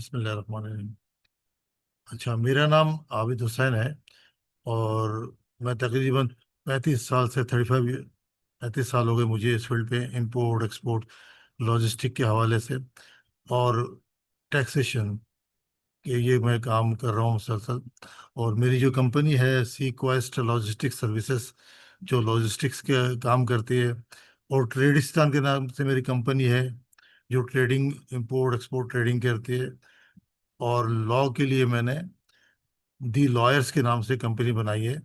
बिस्मिल्लाहिर्रहमानिर्रहीम। अच्छा, मेरा नाम आबिद हुसैन है। और मैं तकरीबन 35 साल से 35 साल हो गए मुझे इस फील्ड पे, इंपोर्ट एक्सपोर्ट लॉजिस्टिक के हवाले से और टैक्सेशन के ये मैं काम कर रहा हूँ मुसलसल। और मेरी जो कंपनी है सी क्वेस्ट लॉजिस्टिक सर्विसेज, जो लॉजिस्टिक्स के काम करती है। और ट्रेडिस्तान के नाम से मेरी कंपनी है, जो ट्रेडिंग इंपोर्ट एक्सपोर्ट ट्रेडिंग करती है। और लॉ के लिए मैंने दी लॉयर्स के नाम से कंपनी बनाई है,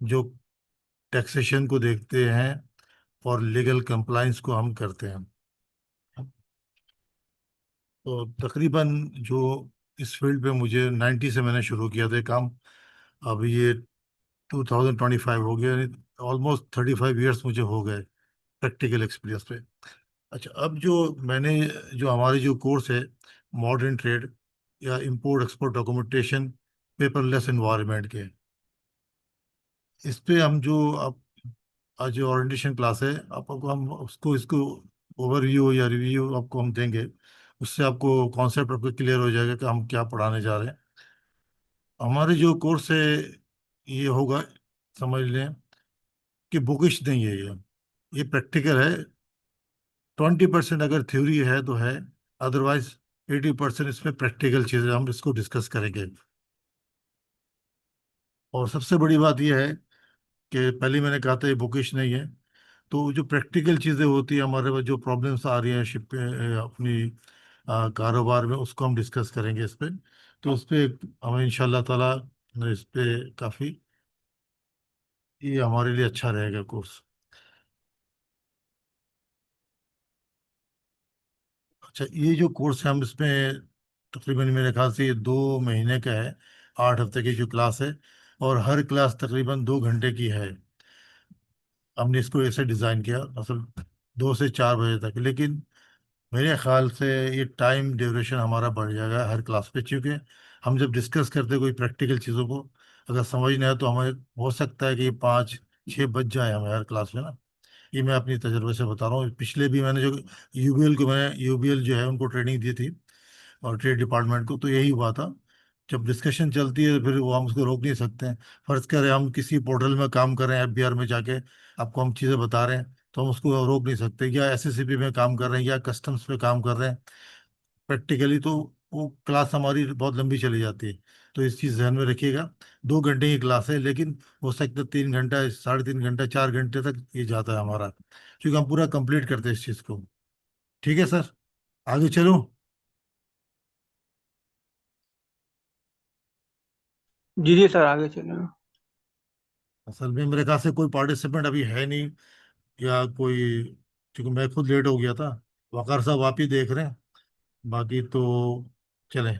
जो टैक्सेशन को देखते हैं और लीगल कंप्लाइंस को हम करते हैं। तो तकरीबन जो इस फील्ड पे मुझे 90 से मैंने शुरू किया था ये काम। अभी ये 2025 हो गया, ऑलमोस्ट 35 ईयर्स मुझे हो गए प्रैक्टिकल एक्सपीरियंस पे। अच्छा, अब जो मैंने जो हमारे जो कोर्स है मॉडर्न ट्रेड या import export documentation paperless environment के, इस पे हम जो अब आज जो ओरिएंटेशन क्लास है, आपको हम उसको इसको ओवरव्यू या रिव्यू आपको हम देंगे। उससे आपको कॉन्सेप्ट आपको क्लियर हो जाएगा कि हम क्या पढ़ाने जा रहे हैं। हमारे जो कोर्स है ये होगा, समझ लें कि बुकिश नहीं है ये प्रैक्टिकल है। 20% अगर थ्योरी है तो है, अदरवाइज 80% इसमें प्रैक्टिकल चीज़ें हम इसको डिस्कस करेंगे। और सबसे बड़ी बात यह है कि पहले मैंने कहा था ये बुकिश नहीं है। तो जो प्रैक्टिकल चीज़ें होती है हमारे पास, जो प्रॉब्लम्स आ रही हैं शिप अपनी कारोबार में, उसको हम डिस्कस करेंगे इस पे। तो उस पे हमें इंशाल्लाह ताला इस पे काफ़ी ये हमारे लिए अच्छा रहेगा कोर्स। अच्छा, ये जो कोर्स है हम इसमें तकरीबन मेरे ख्याल से ये 2 महीने का है। 8 हफ्ते की जो क्लास है, और हर क्लास तकरीबन 2 घंटे की है। हमने इसको ऐसे डिज़ाइन किया, मतलब 2 से 4 बजे तक। लेकिन मेरे ख्याल से ये टाइम ड्यूरेशन हमारा बढ़ जाएगा हर क्लास पे, क्योंकि हम जब डिस्कस करते हैं कोई प्रैक्टिकल चीज़ों को, अगर समझ नहीं आए तो हमें हो सकता है कि ये 5-6 बज जाए हमें हर क्लास में ना। ये मैं अपनी तजर्बे से बता रहा हूँ। पिछले भी मैंने जो यूबीएल जो है उनको ट्रेनिंग दी थी, और ट्रेड डिपार्टमेंट को, तो यही हुआ था। जब डिस्कशन चलती है फिर वो हम उसको रोक नहीं सकते हैं। फर्ज करें हम किसी पोर्टल में काम कर रहे हैं, एफबीआर में जाके आपको हम चीज़ें बता रहे हैं, तो हम उसको रोक नहीं सकते। या एसएससीपी में काम कर रहे हैं या कस्टम्स पे काम कर रहे हैं प्रैक्टिकली, तो वो क्लास हमारी बहुत लंबी चली जाती है। तो इस चीज़ ध्यान में रखिएगा। 2 घंटे की क्लास है, लेकिन हो सकता है 3 घंटा, 3.5 घंटा, 4 घंटे तक ये जाता है हमारा, क्योंकि हम पूरा कंप्लीट करते हैं इस चीज़ को। ठीक है सर, आगे चलो। जी जी सर, आगे चलें। असल में मेरे ख्याल से कोई पार्टिसिपेंट अभी है नहीं, या कोई, क्योंकि मैं खुद लेट हो गया था। वकार साहब आप ही देख रहे हैं, बाकी तो चले।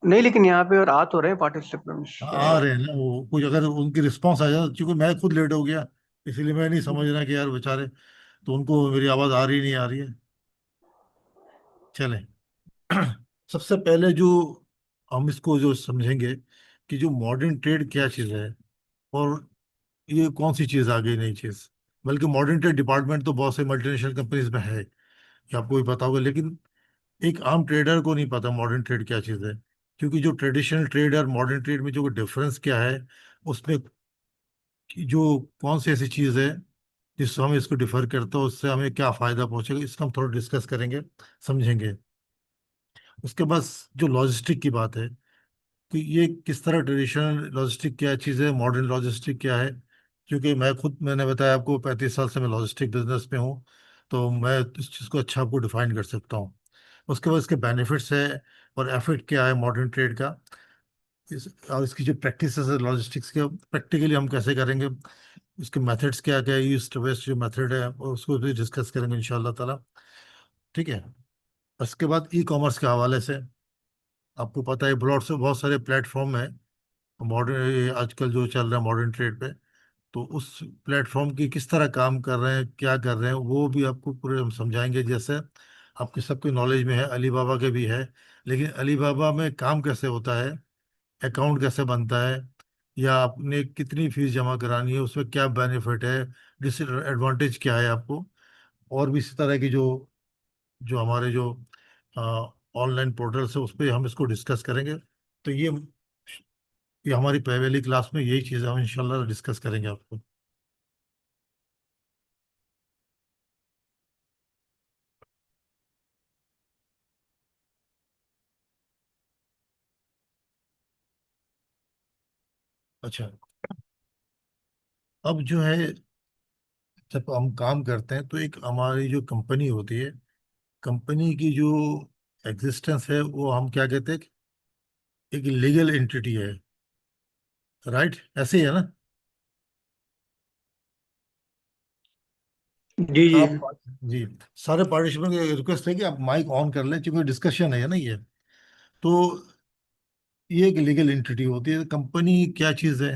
नहीं, लेकिन यहाँ पे और आ तो रहे हैं पार्टिसिपेंट्स। आ रहे हैं ना वो, कुछ अगर उनकी रिस्पांस आ जाए, क्योंकि मैं खुद लेट हो गया, इसीलिए मैं नहीं समझ रहा कि यार बेचारे, तो उनको मेरी आवाज़ आ रही नहीं आ रही है। चले। सबसे पहले जो हम इसको जो समझेंगे कि जो मॉडर्न ट्रेड क्या चीज़ है, और ये कौन सी चीज़ आ गई नई चीज़। बल्कि मॉडर्न ट्रेड डिपार्टमेंट तो बहुत से मल्टीनेशनल कंपनीज में है, ये आपको भी पता होगा। लेकिन एक आम ट्रेडर को नहीं पता मॉडर्न ट्रेड क्या चीज़ है, क्योंकि जो ट्रेडिशनल ट्रेड और मॉडर्न ट्रेड में जो डिफरेंस क्या है, उसमें जो कौन सी ऐसी चीज़ है जिससे हम इसको डिफर करते हैं, उससे हमें क्या फ़ायदा पहुंचेगा, इसका हम थोड़ा डिस्कस करेंगे, समझेंगे। उसके बाद जो लॉजिस्टिक की बात है कि ये किस तरह, ट्रेडिशनल लॉजिस्टिक क्या चीज़ है, मॉडर्न लॉजिस्टिक क्या है। क्योंकि मैंने बताया आपको 35 साल से मैं लॉजिस्टिक बिजनेस में हूँ, तो मैं इस चीज़ को अच्छा आपको डिफाइन कर सकता हूँ। उसके बाद इसके बेनिफिट्स है, और एफेक्ट क्या है मॉडर्न ट्रेड का, और इसकी जो प्रैक्टिस है लॉजिस्टिक्स के, प्रैक्टिकली हम कैसे करेंगे, इसके मेथड्स क्या क्या है, ईस्ट वेस्ट जो मेथड है, और उसको भी डिस्कस करेंगे इंशाल्लाह ताला। ठीक है। उसके बाद ई कॉमर्स के हवाले से, आपको पता है बहुत सारे प्लेटफॉर्म है मॉडर्न, आजकल जो चल रहा है मॉडर्न ट्रेड पे। तो उस प्लेटफॉर्म की किस तरह काम कर रहे हैं, क्या कर रहे हैं, वो भी आपको पूरे हम समझाएंगे। जैसे आपके सबके नॉलेज में है, अलीबाबा के भी है, लेकिन अलीबाबा में काम कैसे होता है, अकाउंट कैसे बनता है, या आपने कितनी फीस जमा करानी है, उसमें क्या बेनिफिट है, डिसएडवांटेज क्या है आपको। और भी इसी तरह की जो जो हमारे जो ऑनलाइन पोर्टल से, उस पर हम इसको डिस्कस करेंगे। तो ये हमारी पहली क्लास में यही चीज़ हम इंशाल्लाह डिस्कस करेंगे आपको। अच्छा, अब जो है, जब हम काम करते हैं तो एक हमारी जो कंपनी होती है, कंपनी की जो एग्जिस्टेंस है वो हम क्या कहते हैं, एक लीगल एंटिटी है। राइट, ऐसे ही है ना? जी जी। आप, जी, सारे पार्टिसिपेंट की रिक्वेस्ट है कि आप माइक ऑन कर लें, क्योंकि डिस्कशन है ना ये। तो ये एक लीगल एंटिटी होती है। कंपनी क्या चीज़ है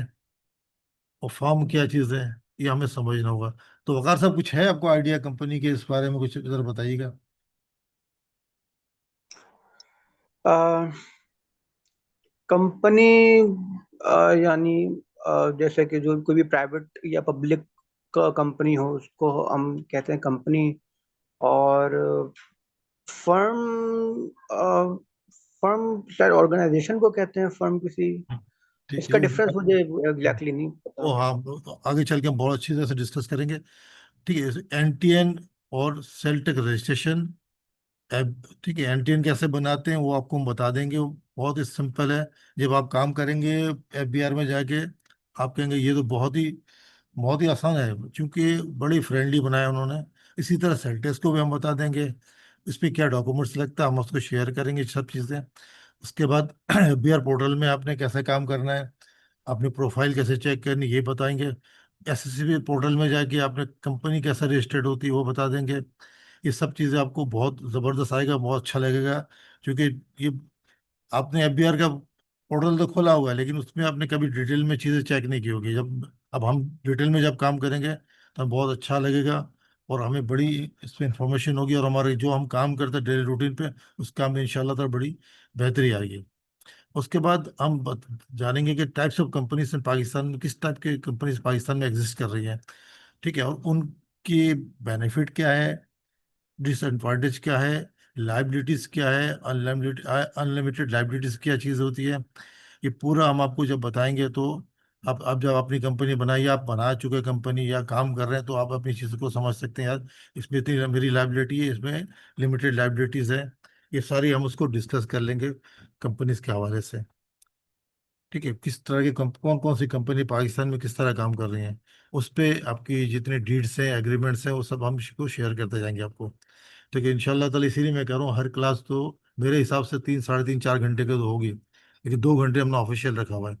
और फर्म क्या चीज़ है, ये हमें समझना होगा। तो वकार साहब, कुछ है आपको आइडिया कंपनी के इस बारे में, कुछ इधर बताइएगा। कंपनी यानी जैसे कि जो कोई भी प्राइवेट या पब्लिक कंपनी हो उसको हम कहते हैं कंपनी। और फर्म फर्म शायद ऑर्गेनाइजेशन को कहते हैं फर्म किसी। ठीक है, इसका डिफरेंस मुझे एग्जैक्टली नहीं वो पता। हाँ, तो आगे चल के हम बहुत अच्छी तरह से डिस्कस करेंगे। ठीक है, एनटीएन और सेल्टेक रजिस्ट्रेशन। ठीक है, एनटीएन कैसे बनाते हैं वो आपको हम बता देंगे, वो बहुत ही सिंपल है। जब आप काम करेंगे एफबीआर में जाके, आप कहेंगे ये तो बहुत ही आसान है, क्योंकि बड़ी फ्रेंडली बनाया उन्होंने। इसी तरह सेल्टेक्स को भी हम बता देंगे, इस पे क्या डॉक्यूमेंट्स लगता है हम उसको शेयर करेंगे, सब चीज़ें। उसके बाद एफबीआर पोर्टल में आपने कैसे काम करना है, अपनी प्रोफाइल कैसे चेक करनी, ये बताएंगे। एसएससी पोर्टल में जाके आपने कंपनी कैसे रजिस्टर्ड होती है वो बता देंगे। ये सब चीज़ें आपको बहुत ज़बरदस्त आएगा, बहुत अच्छा लगेगा। क्योंकि ये, आपने एफबीआर का पोर्टल तो खोला हुआ है, लेकिन उसमें आपने कभी डिटेल में चीज़ें चेक नहीं की होगी। जब अब हम डिटेल में जब काम करेंगे तो हमें बहुत अच्छा लगेगा, और हमें बड़ी इसमें इंफॉर्मेशन होगी, और हमारे जो हम काम करते हैं डेली रूटीन पे, उस काम में इंशाल्लाह ताला बड़ी बेहतरी आएगी। उसके बाद हम जानेंगे कि types of companies in Pakistan में, किस टाइप की कंपनीज पाकिस्तान में एग्जिस्ट कर रही हैं। ठीक है, और उनकी बेनिफिट क्या है, डिसएडवांटेज क्या है, लाइबिलिटीज क्या है, अनलिमिटेड अनलिमिटेड लाइबिलिटीज क्या चीज़ होती है, ये पूरा हम आपको जब बताएंगे तो आप जब अपनी कंपनी बनाइए, आप बना चुके कंपनी या काम कर रहे हैं, तो आप अपनी चीज़ को समझ सकते हैं, यार इसमें इतनी मेरी लाइबिलिटी है, इसमें लिमिटेड लाइबिलिटीज है। ये सारी हम उसको डिस्कस कर लेंगे कंपनीज के हवाले से। ठीक है, किस तरह की कौन कौन सी कंपनी पाकिस्तान में किस तरह काम कर रही हैं, उस पे आपकी जितने डीड्स हैं, एग्रीमेंट्स हैं, वो सब हम इसको शेयर करते जाएंगे आपको। ठीक है, इंशाल्लाह ताला, इसीलिए मैं कह रहा हूँ हर क्लास तो मेरे हिसाब से 3 साढ़े 3 4 घंटे की तो होगी, लेकिन 2 घंटे हमने ऑफिशियल रखा हुआ है।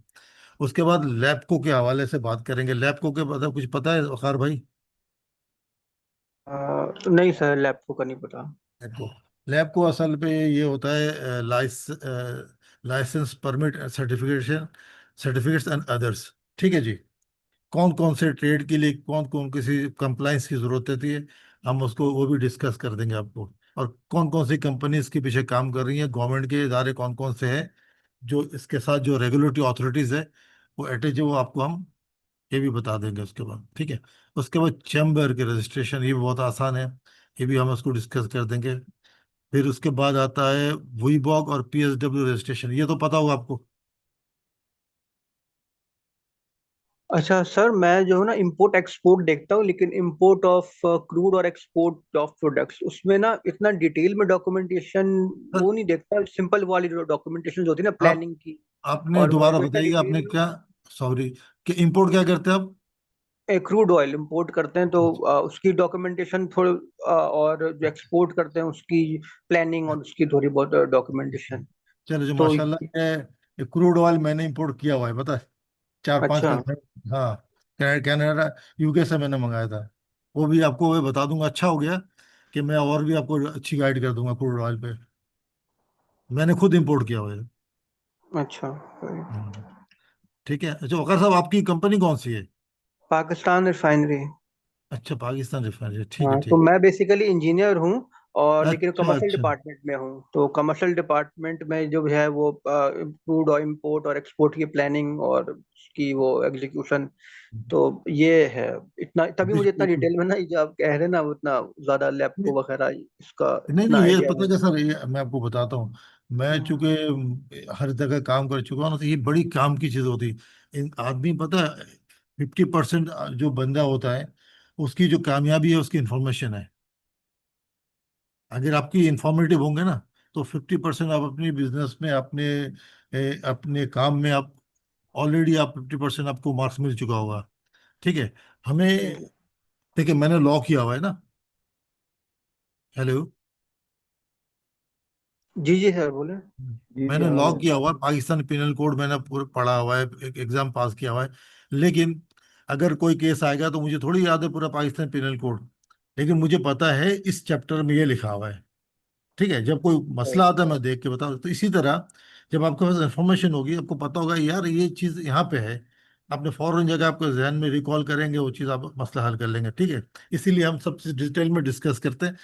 उसके बाद लैबको के हवाले से बात करेंगे। लैबको के मतलब कुछ पता है वकार भाई? नहीं सर, लैपटॉप का नहीं पता। लैबको, लैबको असल पे ये होता है licence, permit, certification, certificates and others. ठीक है जी। कौन कौन से ट्रेड के लिए कौन कौन किसी कंप्लाइंस की जरूरत होती है, हम उसको वो भी डिस्कस कर देंगे आपको। और कौन कौन सी कंपनी इसके पीछे काम कर रही है, गवर्नमेंट के इदारे कौन कौन से हैं जो इसके साथ, जो रेगुलेटरी अथॉरिटीज है वो अटैच है, वो आपको हम ये भी बता देंगे उसके बाद। ठीक है, उसके बाद चैम्बर के रजिस्ट्रेशन, ये भी बहुत आसान है, ये भी हम उसको डिस्कस कर देंगे। फिर उसके बाद आता है वीबॉग और पीएसडब्ल्यू रजिस्ट्रेशन, ये तो पता होगा आपको। अच्छा सर, मैं जो है ना इंपोर्ट एक्सपोर्ट देखता हूँ, लेकिन इंपोर्ट ऑफ क्रूड और एक्सपोर्ट ऑफ प्रोडक्ट्स उसमें ना इतना डिटेल में डॉक्यूमेंटेशन सर, वो नहीं देखता। सिंपल वाली जो डॉक्यूमेंटेशन होती है ना आप प्लानिंग की, आपने और वो दोबारा वो इतना बताइएगा, आपने डिटेल में। क्या, सॉरी, कि इंपोर्ट क्या करते हैं आप? क्रूड ऑयल इंपोर्ट करते हैं तो उसकी डॉक्यूमेंटेशन थोड़ी और जो एक्सपोर्ट करते हैं उसकी प्लानिंग और उसकी थोड़ी बहुत डॉक्यूमेंटेशन। चलो, जो तो माशाल्लाह ये क्रूड ऑयल मैंने इंपोर्ट किया हुआ है, पता है, 4 5 अच्छा कंपनी, हाँ, कनाडा, यूके से मैंने मंगाया था। वो भी आपको मैं बता दूंगा, अच्छा हो गया कि मैं और भी आपको अच्छी गाइड कर दूंगा क्रूड ऑयल पे। मैंने खुद इंपोर्ट किया हुआ है। अच्छा। हम्म, ठीक है। अच्छा वकार साहब, आपकी कंपनी कौन सी है? पाकिस्तान रिफाइनरी। अच्छा, पाकिस्तान रिफाइनरी, ठीक है हाँ, तो ठीक मैं बेसिकली इंजीनियर हूँ, और है। लेकिन अच्छा कमर्शियल अच्छा। डिपार्टमेंट में हूँ। तो कमर्शियल डिपार्टमेंट में जो है वो क्रूड और इंपोर्ट और एक्सपोर्ट की प्लानिंग और उसकी वो एग्जीक्यूशन। तो ये है, इतना तभी मुझे इतना बिल्कुल। डिटेल में ना, ये जो आप कह रहे हैं ना, वो इतना ज्यादा लैपको वगैरह इसका नहीं इतना नहीं, ये आइडिया पता नहीं। क्या सर, ये मैं आपको बताता हूँ। मैं हम्म, चूंकि हर जगह काम कर चुका हूँ ना, तो ये बड़ी काम की चीज होती है। इन आदमी पता है, 50% जो बंदा होता है, उसकी जो कामयाबी है उसकी इंफॉर्मेशन है। अगर आपकी इंफॉर्मेटिव होंगे ना, तो 50% आप अपनी बिजनेस में, अपने काम में आप ऑलरेडी, आप 50% आपको मार्क्स मिल चुका होगा। ठीक है। हमें, हम्म। देखिए मैंने लॉ किया हुआ है ना। हेलो। जी जी सर बोले। जी जी मैंने आवाज लॉ आ रही किया हुआ है, पाकिस्तान पिनल कोड मैंने पूरा पढ़ा हुआ है, एक एग्जाम पास किया हुआ है। लेकिन अगर कोई केस आएगा तो मुझे थोड़ी याद है पूरा पाकिस्तान पिनल कोड। लेकिन मुझे पता है इस चैप्टर में ये लिखा हुआ है। ठीक है। जब कोई है। मसला आता है मैं देख के बताऊँ। तो इसी तरह जब आपके पास इंफॉर्मेशन होगी, आपको पता होगा यार ये चीज़ यहाँ पे है, आपने फौरन जगह आपके जहन में रिकॉल करेंगे वो चीज़, आप मसला हल कर लेंगे। ठीक है। इसीलिए हम सब चीज़ डिटेल में डिस्कस करते हैं।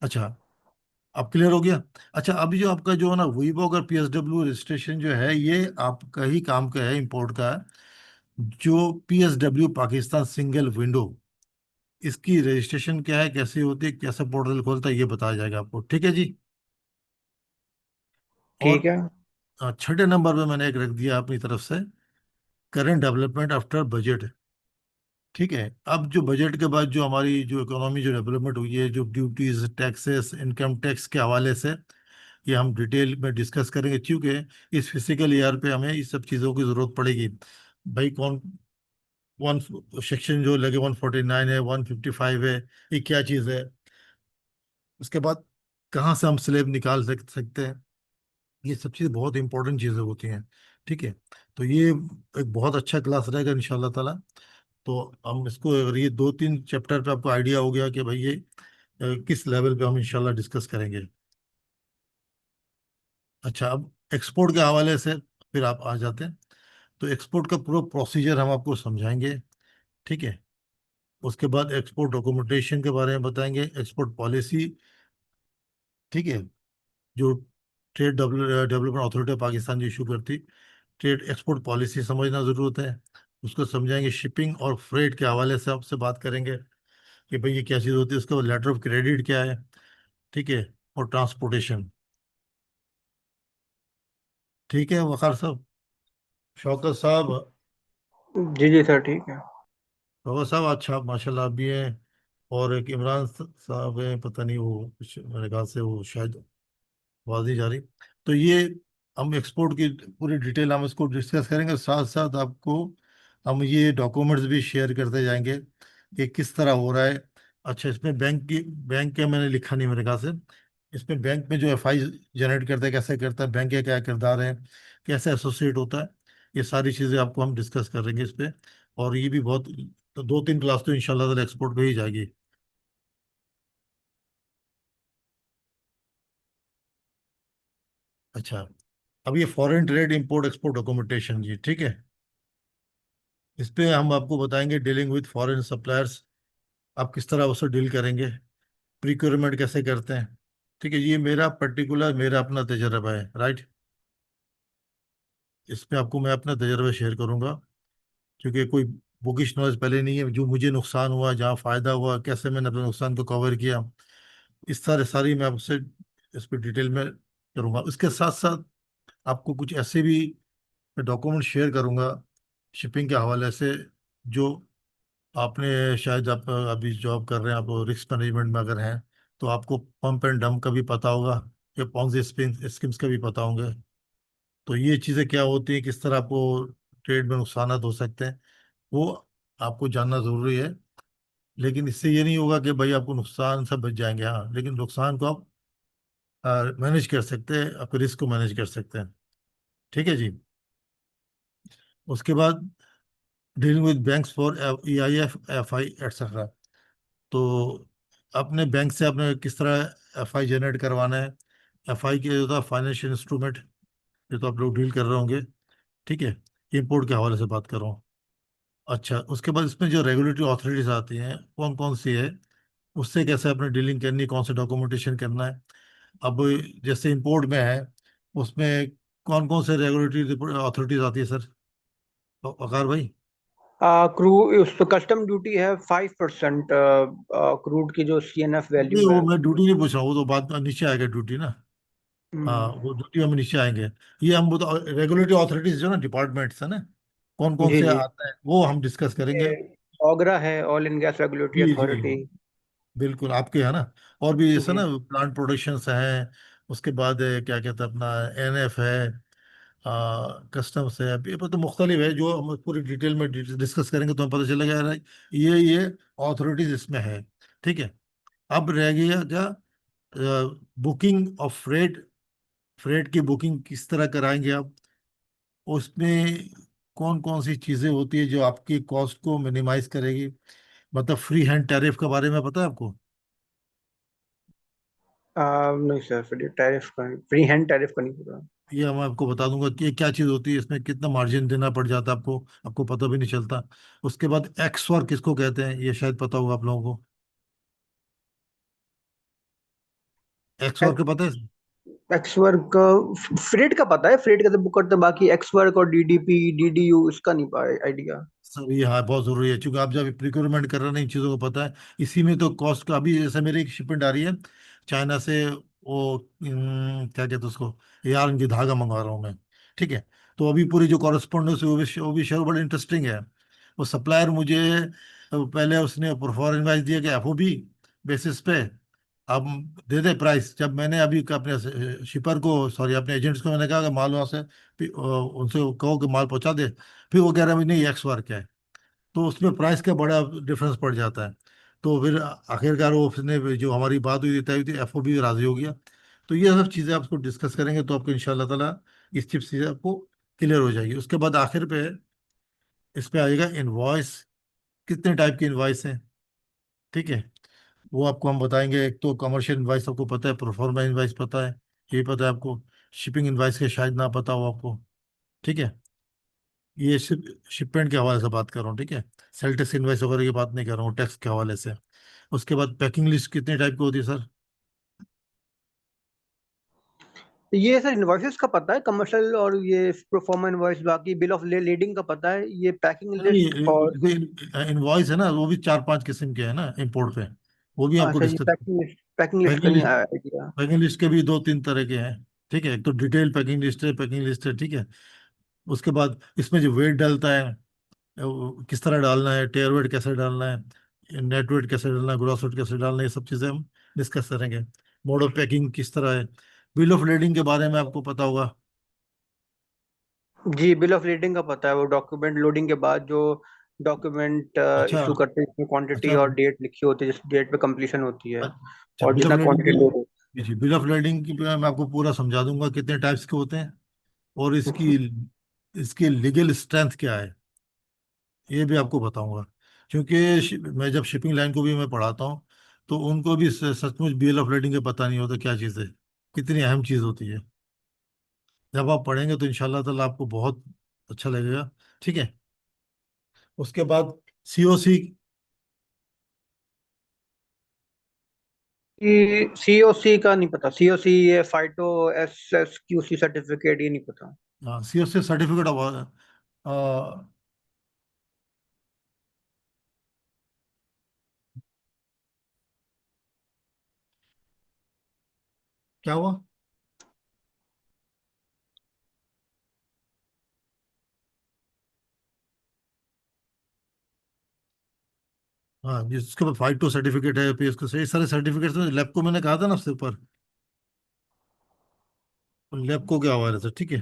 अच्छा, अब क्लियर हो गया। अच्छा, अभी जो आपका जो है ना वीवो और पीएसडब्ल्यू रजिस्ट्रेशन जो है, ये आपका ही काम का है, इंपोर्ट का है। जो पीएसडब्ल्यू पाकिस्तान सिंगल विंडो, इसकी रजिस्ट्रेशन क्या है, कैसे होती है, कैसे पोर्टल खोलता है, ये बताया जाएगा आपको। ठीक है जी। और ठीक है। छठे नंबर पे मैंने एक रख दिया अपनी तरफ से, करंट डेवलपमेंट आफ्टर बजट। ठीक है। अब जो बजट के बाद जो हमारी जो इकोनॉमी जो डेवलपमेंट हुई है, जो ड्यूटीज, टैक्सेस, इनकम टैक्स के हवाले से, ये हम डिटेल में डिस्कस करेंगे, क्योंकि इस फिजिकल ईयर पे हमें इस सब चीज़ों की ज़रूरत पड़ेगी। भाई कौन, वन सेक्शन जो लगे 149 है, 155 है, ये क्या चीज़ है। उसके बाद कहाँ से हम स्लेब निकाल सकते हैं। ये सब चीज़ बहुत इंपॉर्टेंट चीज़ें होती हैं। ठीक है। तो ये एक बहुत अच्छा क्लास रहेगा इंशाल्लाह ताला। तो हम इसको, अगर ये 2-3 चैप्टर पे आपको आइडिया हो गया कि भाई ये किस लेवल पे हम इंशाल्लाह डिस्कस करेंगे। अच्छा, अब एक्सपोर्ट के हवाले से फिर आप आ जाते हैं। तो एक्सपोर्ट का पूरा प्रोसीजर हम आपको समझाएंगे। ठीक है। उसके बाद एक्सपोर्ट डॉक्यूमेंटेशन के बारे में बताएंगे, एक्सपोर्ट पॉलिसी। ठीक है। जो trade development authority of Pakistan जो इशू करती, ट्रेड एक्सपोर्ट पॉलिसी समझना ज़रूरत है। उसको समझाएंगे। शिपिंग और फ्रेट के हवाले से आपसे बात करेंगे कि भाई ये क्या चीज़ होती है, उसका लेटर ऑफ क्रेडिट क्या है। ठीक है। और ट्रांसपोर्टेशन। ठीक है वकार साहब, शौकत साहब, जी जी सर ठीक है। बाबा साहब, अच्छा माशाल्लाह आप भी हैं। और एक इमरान साहब हैं, पता नहीं वो कुछ मेरे ख्याल से वो शायद आवाज नहीं जा रही। तो ये हम एक्सपोर्ट की पूरी डिटेल हम इसको डिस्कस करेंगे, साथ साथ आपको हम ये डॉक्यूमेंट्स भी शेयर करते जाएंगे कि किस तरह हो रहा है। अच्छा, इसमें बैंक के मैंने लिखा नहीं मेरे ख्याल से। इसमें बैंक में जो एफआई जनरेट करता है, कैसे करता है, बैंक के क्या किरदार है, कैसे एसोसिएट होता है, ये सारी चीज़ें आपको हम डिस्कस करेंगे इस पे। और ये भी बहुत, तो 2-3 क्लास तो इंशाल्लाह एक्सपोर्ट पे ही जाएगी। अच्छा, अब ये foreign trade import export documentation जी, ठीक है। इस पे हम आपको बताएंगे डीलिंग विद फॉरेन सप्लायर्स, आप किस तरह उससे डील करेंगे, प्रिक्योरमेंट कैसे करते हैं। ठीक है। ये मेरा पर्टिकुलर, मेरा अपना तजर्बा है, राइट। इस पे आपको मैं अपना तजर्बा शेयर करूंगा, क्योंकि कोई बुकिश नॉलेज पहले नहीं है। जो मुझे नुकसान हुआ, जहाँ फायदा हुआ, कैसे मैंने अपने नुकसान को कवर किया, इस तरह सारी मैं आपसे इस पर डिटेल में करूंगा। उसके साथ साथ आपको कुछ ऐसे भी डॉक्यूमेंट शेयर करूंगा शिपिंग के हवाले से, जो आपने शायद, आप अभी जॉब कर रहे हैं, आप रिस्क मैनेजमेंट में अगर हैं, तो आपको पंप एंड डंप का भी पता होगा, या पॉन्जी स्कीम्स का भी पता होंगे। तो ये चीज़ें क्या होती हैं, किस तरह आपको ट्रेड में नुकसान हो सकते हैं, वो आपको जानना ज़रूरी है। लेकिन इससे ये नहीं होगा कि भाई आपको नुकसान से बच जाएंगे, हाँ, लेकिन नुकसान को आप मैनेज कर सकते हैं, आपके रिस्क को मैनेज कर सकते हैं। ठीक है जी। उसके बाद dealing with banks for EIF, FI etcetera. तो अपने बैंक से आपने किस तरह एफआई जनरेट करवाना है। एफआई के जो था फाइनेंशियल इंस्ट्रूमेंट, ये तो आप लोग डील कर रहे होंगे। ठीक है। इंपोर्ट के हवाले से बात कर रहा हूँ। अच्छा, उसके बाद इसमें जो रेगुलेटरी अथॉरिटीज आती हैं, कौन कौन सी है, उससे कैसे आपने डीलिंग करनी है, कौन सा डॉक्यूमेंटेशन करना है। अब जैसे इंपोर्ट में है, उसमें कौन कौन से रेगुलेटरी अथॉरिटीज आती है सर। वकार भाई। क्रू उस पर कस्टम ड्यूटी है 5%। क्रूड की जो सीएनएफ नहीं वैल्यू वो है। मैं ड्यूटी नहीं पूछ रहा हूँ, वो तो बाद में नीचे आएगा ड्यूटी ना। हाँ हम्म, वो ड्यूटी हम नीचे आएंगे। ये हम तो रेगुलेटरी अथॉरिटीज जो ना, डिपार्टमेंट्स है ना, कौन कौन जी से जी। आता है वो हम डिस्कस करेंगे। ये ऑगरा है, ऑयल एंड गैस रेगुलेटरी जी जी अथॉरिटी। बिल्कुल आपके है ना। और भी ऐसा जी ना प्लांट प्रोडक्शंस हैं। उसके बाद क्या कहते हैं अपना एनएफ है, कस्टम्स है, अभी ये तो मुख्तलिफ है जो हम पूरी डिटेल में डिस्कस करेंगे तो हमें पता चलेगा यार ये अथॉरिटीज इसमें है। ठीक है। अब रह गया क्या, बुकिंग ऑफ फ्रेट। फ्रेट की बुकिंग किस तरह कराएंगे आप, उसमें कौन कौन सी चीजें होती है जो आपकी कॉस्ट को मिनिमाइज करेगी। मतलब फ्री हैंड टैरिफ के बारे में पता है आपको। नहीं सर, फ्री हैंड टैरिफ का नहीं पता। ये मैं आपको बता दूंगा कि ये क्या चीज होती है, इसमें कितना मार्जिन देना पड़ जाता है आपको, आपको पता भी नहीं चलता। उसके बाद एक्स और किसको कहते हैं ये शायद पता होगा आप लोगों को। एक्स और के पता है। एक्स वर्क का, फ्रेट का पता है, फ्रेट कैसे बुक करते हैं, बाकी एक्स वर्क और डीडीपी डीडीयू इसका नहीं आइडिया। सर ये हाँ बहुत जरूरी है, क्योंकि आप जब प्रिक्योरमेंट कर रहे हैं इन चीज़ों को पता है। इसी में तो कॉस्ट का, अभी जैसे मेरी एक शिपमेंट आ रही है चाइना से, वो क्या कहते हैं उसको, यार की धागा मंगवा रहा हूँ मैं। ठीक है। तो अभी पूरी जो कॉरेस्पॉन्डेंस है वो भी शेयर बड़ा इंटरेस्टिंग है। वो सप्लायर मुझे पहले उसने प्रोफॉर्म इनवाइस दिया कि एफओबी बेसिस पे अब दे दे प्राइस। जब मैंने अभी अपने शिपर को, सॉरी अपने एजेंट्स को मैंने कहा कि माल वहाँ से उनसे कहो कि माल पहुंचा दे, फिर वो कह रहा है नहीं एक्स वर्क है। तो उसमें प्राइस का बड़ा डिफरेंस पड़ जाता है। तो फिर आखिरकार वो उसने जो हमारी बात हुई थी तय हुई थी, एफओबी राजी हो गया। तो ये सब चीज़ें आपको डिस्कस करेंगे तो आपको इंशाल्लाह ताला इस चीज़ से आपको क्लियर हो जाएगी। उसके बाद आखिर पे इस पे आएगा इनवॉइस। कितने टाइप की इनवॉइस हैं। ठीक है। वो आपको हम बताएंगे। एक तो कमर्शियल इनवॉइस आपको पता है, प्रोफॉर्मा इनवॉइस पता है, ये पता है आपको। शिपिंग इनवॉइस के शायद ना पता हो आपको। ठीक है। ये शिपमेंट के हवाले से बात कर रहा हूँ। ठीक है। सेल टैक्स इनवॉइस वगैरह की बात नहीं कर रहा हूँ, टैक्स के हवाले से। उसके बाद पैकिंग लिस्ट कितने टाइप की होती है सर। ये सर इनवॉइसेस का पता है, कमर्शियल और ये प्रोफार्मा इनवॉइस, बाकी बिल ऑफ लीडिंग का पता है, ये पैकिंग नहीं लिस्ट और। इनवॉइस है ना, वो भी चार पांच किस्म के हैं ना इम्पोर्ट पे, वो भी आपको अच्छा, ये डिस्कस। पैकिंग लिस्ट का पैकिंग नहीं लिस्ट, आइडिया। पैकिंग लिस्ट के भी दो तीन तरह के हैं। ठीक है। एक तो डिटेल पैकिंग लिस्ट है, पैकिंग लिस्ट है। ठीक है। उसके बाद इसमें जो वेट डलता है, वो किस तरह डालना है, टेयर वेट कैसे डालना है, नेट वेट कैसे डालना है, ग्रॉस वेट कैसे डालना है, ये सब चीज़ें हम डिस्कस करेंगे। मोड ऑफ पैकिंग किस तरह है। बिल ऑफ लेडिंग के बारे में आपको पता होगा। जी, बिल ऑफ लीडिंग का पता है, वो डॉक्यूमेंट लोडिंग के बाद जो डॉक्यूमेंट अच्छा। इशू करते हैं, जिसमें क्वांटिटी अच्छा। और डेट लिखी होती है, जिस डेट पे कंप्लीशन होती है अच्छा और बिल ऑफ जितना लेडिंग क्वांटिटी लोड होती की, जी बिल ऑफ लेडिंग की मैं आपको पूरा समझा दूंगा कितने टाइप्स के होते हैं और इसकी है। इसकी लीगल स्ट्रेंथ क्या है, ये भी आपको बताऊंगा। क्योंकि मैं जब शिपिंग लाइन को भी मैं पढ़ाता हूँ तो उनको भी सचमुच बिल ऑफ लेडिंग का पता नहीं होता क्या चीज़ है, कितनी अहम चीज़ होती है। जब आप पढ़ेंगे तो इंशाल्लाह ताला आपको बहुत अच्छा लगेगा। ठीक है। उसके बाद सीओसी। कि सीओसी का नहीं पता, सीओसी ये phyto S S QC certificate, ये नहीं पता। सीओसी सर्टिफिकेट ऑफ, क्या हुआ। हाँ जिसके बाद फाइटो सर्टिफिकेट है, फिर इसको सही सारे सर्टिफिकेट लैब को मैंने कहा था ना उससे ऊपर, लैब को क्या हवाले से। ठीक है।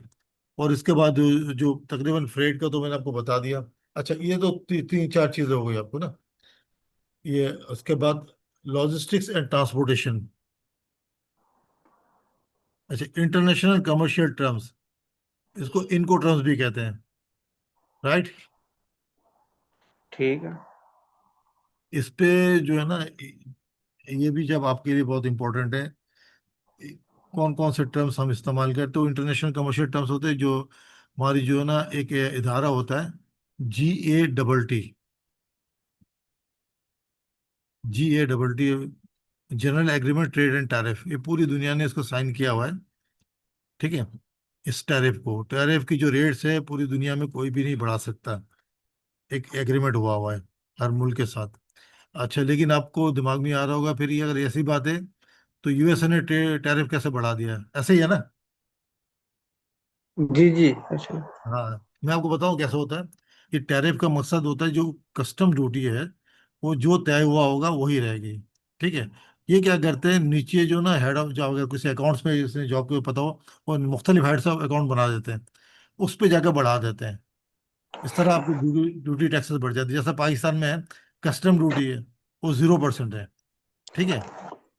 और इसके बाद जो तकरीबन फ्रेट का तो मैंने आपको बता दिया। अच्छा ये तो तीन चार चीजें हो गई आपको ना। ये उसके बाद लॉजिस्टिक्स एंड ट्रांसपोर्टेशन। अच्छा इंटरनेशनल कमर्शियल टर्म्स, इसको इनको टर्म्स भी कहते हैं, राइट। ठीक है। इस पे जो है ना, ये भी जब आपके लिए बहुत इंपॉर्टेंट है। कौन कौन से टर्म्स हम इस्तेमाल करते, तो इंटरनेशनल कमर्शियल टर्म्स होते हैं जो हमारी जो है ना एक इदारा होता है, GATT। GATT general agreement trade and tariff, ये पूरी दुनिया ने इसको साइन किया हुआ है। ठीक है। इस टैरिफ की जो रेट्स है पूरी दुनिया में कोई भी नहीं बढ़ा सकता। एक एग्रीमेंट हुआ हुआ है हर मुल्क के साथ। अच्छा, लेकिन आपको दिमाग में आ रहा होगा फिर ये अगर ऐसी बात है तो यूएसए ने टैरिफ कैसे बढ़ा दिया, ऐसे ही है ना? जी जी, अच्छा। हाँ, मैं आपको बताऊं कैसे होता है। ये टैरिफ का मकसद होता है जो कस्टम ड्यूटी है वो जो तय हुआ होगा वही रहेगी। ठीक है। ये क्या करते हैं, नीचे जो ना हेड ऑफ जॉब, अगर किसी अकाउंट्स में इसने जॉब को पता हो, वो मुख्तलिफ हेड्स ऑफ अकाउंट बना देते हैं, उस पे जाकर बढ़ा देते हैं। इस तरह आपकी ड्यूटी ड्यूटी टैक्सेस बढ़ जाती है। जैसा पाकिस्तान में है, कस्टम ड्यूटी है वो 0% है। ठीक है।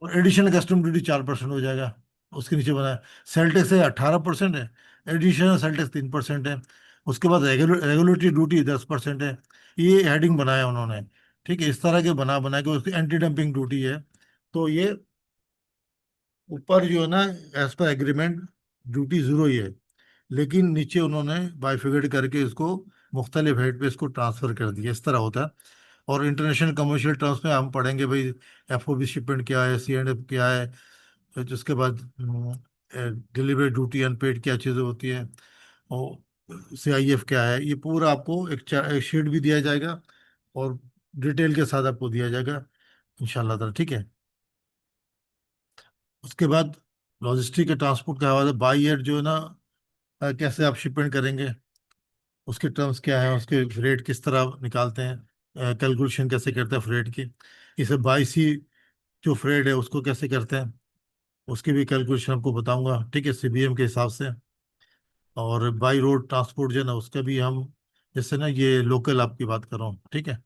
और एडिशनल कस्टम ड्यूटी 4% हो जाएगा, उसके नीचे बना है। सेल टैक्स है 18% है, एडिशनल सेल टैक्स 3% है। उसके बाद रेगुलेटरी ड्यूटी 10% है। ये हेडिंग बनाया उन्होंने। ठीक है, इस तरह के बना बना के उसकी एंटी डंपिंग ड्यूटी है। तो ये ऊपर जो है ना, as per agreement duty zero ही है, लेकिन नीचे उन्होंने बाइफिकेट करके इसको मुख्तलिफ हेड पे इसको ट्रांसफर कर दिया। इस तरह होता है। और इंटरनेशनल कमर्शियल टर्म्स में हम पढ़ेंगे भाई, एफओबी शिपमेंट क्या है, सी एंड एफ क्या है, फिर उसके बाद डिलीवरी ड्यूटी अनपेड क्या चीज़ें होती है, और सीआईएफ क्या है, ये पूरा आपको एक शीट भी दिया जाएगा और डिटेल के साथ आपको दिया जाएगा इंशाल्लाह ताला। ठीक है। उसके बाद लॉजिस्टिक के ट्रांसपोर्ट का हवाला, बाई एयर जो है ना, कैसे आप शिपमेंट करेंगे, उसके टर्म्स क्या है, उसके रेट किस तरह निकालते हैं, कैलकुलेशन कैसे करते हैं फ्रेट की, इसे बाई सी जो फ्रेट है उसको कैसे करते हैं, उसकी भी कैलकुलेशन आपको बताऊंगा। ठीक है, सीबीएम के हिसाब से। और बाई रोड ट्रांसपोर्ट जो है ना उसका भी हम, जैसे ना ये लोकल आपकी बात कर रहा हूँ। ठीक है।